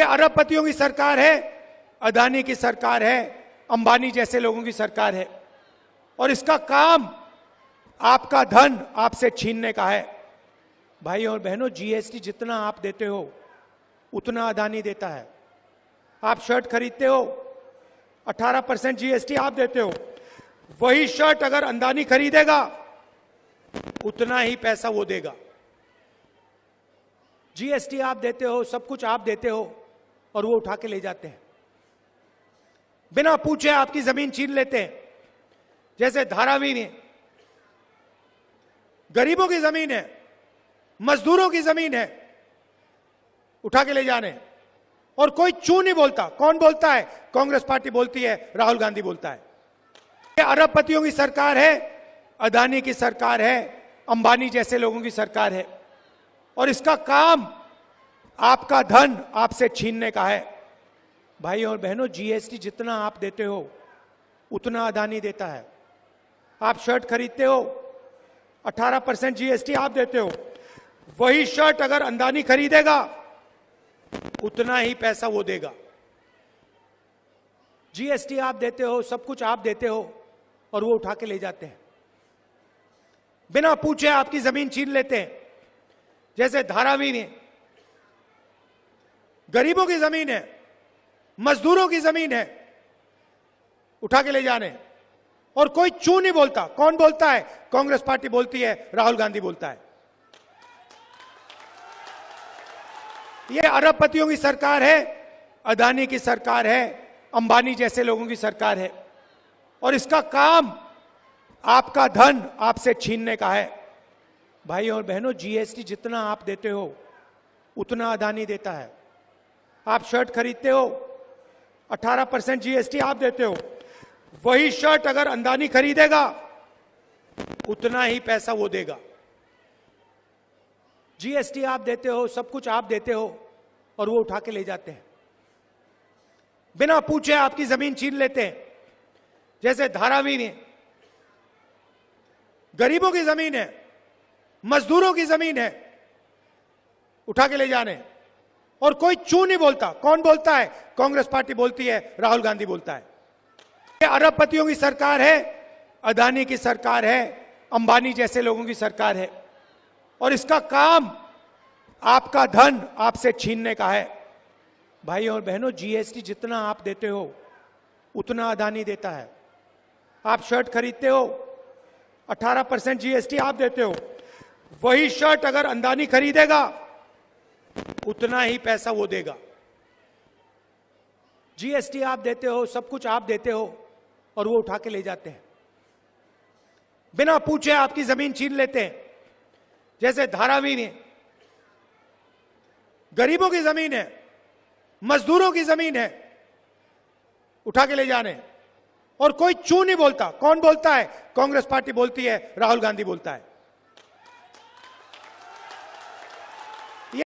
अरबपतियों की सरकार है, अदानी की सरकार है, अंबानी जैसे लोगों की सरकार है और इसका काम आपका धन आपसे छीनने का है। भाइयों और बहनों, जीएसटी जितना आप देते हो उतना अदानी देता है। आप शर्ट खरीदते हो 18% जीएसटी आप देते हो, वही शर्ट अगर अदानी खरीदेगा उतना ही पैसा वो देगा। जीएसटी आप देते हो, सब कुछ आप देते हो और वो उठा के ले जाते हैं। बिना पूछे आपकी जमीन छीन लेते हैं। जैसे धारावी में गरीबों की जमीन है, मजदूरों की जमीन है, उठा के ले जाने और कोई चू नहीं बोलता। कौन बोलता है? कांग्रेस पार्टी बोलती है, राहुल गांधी बोलता है। ये अरबपतियों की सरकार है, अदानी की सरकार है, अंबानी जैसे लोगों की सरकार है और इसका काम आपका धन आपसे छीनने का है। भाइयों और बहनों, जीएसटी जितना आप देते हो उतना अदानी देता है। आप शर्ट खरीदते हो 18% जीएसटी आप देते हो, वही शर्ट अगर अदानी खरीदेगा उतना ही पैसा वो देगा। जीएसटी आप देते हो, सब कुछ आप देते हो और वो उठा के ले जाते हैं। बिना पूछे आपकी जमीन छीन लेते हैं। जैसे धारावी में गरीबों की जमीन है, मजदूरों की जमीन है, उठा के ले जाने और कोई चू नहीं बोलता। कौन बोलता है? कांग्रेस पार्टी बोलती है, राहुल गांधी बोलता है। ये अरबपतियों की सरकार है, अदानी की सरकार है, अंबानी जैसे लोगों की सरकार है और इसका काम आपका धन आपसे छीनने का है। भाइयों और बहनों, जीएसटी जितना आप देते हो उतना अदानी देता है। आप शर्ट खरीदते हो 18% जीएसटी आप देते हो, वही शर्ट अगर अदानी खरीदेगा उतना ही पैसा वो देगा। जीएसटी आप देते हो, सब कुछ आप देते हो और वो उठा के ले जाते हैं। बिना पूछे आपकी जमीन छीन लेते हैं। जैसे धारावी में गरीबों की जमीन है, मजदूरों की जमीन है, उठा के ले जाने और कोई चू नहीं बोलता। कौन बोलता है? कांग्रेस पार्टी बोलती है, राहुल गांधी बोलता है। ये अरबपतियों की सरकार है, अदानी की सरकार है, अंबानी जैसे लोगों की सरकार है और इसका काम आपका धन आपसे छीनने का है। भाइयों और बहनों, जीएसटी जितना आप देते हो उतना अदानी देता है। आप शर्ट खरीदते हो 18% जीएसटी आप देते हो, वही शर्ट अगर अदानी खरीदेगा उतना ही पैसा वो देगा। जीएसटी आप देते हो, सब कुछ आप देते हो और वो उठा के ले जाते हैं। बिना पूछे आपकी जमीन छीन लेते हैं। जैसे धारावी में गरीबों की जमीन है, मजदूरों की जमीन है, उठा के ले जाने और कोई चू नहीं बोलता। कौन बोलता है? कांग्रेस पार्टी बोलती है, राहुल गांधी बोलता है।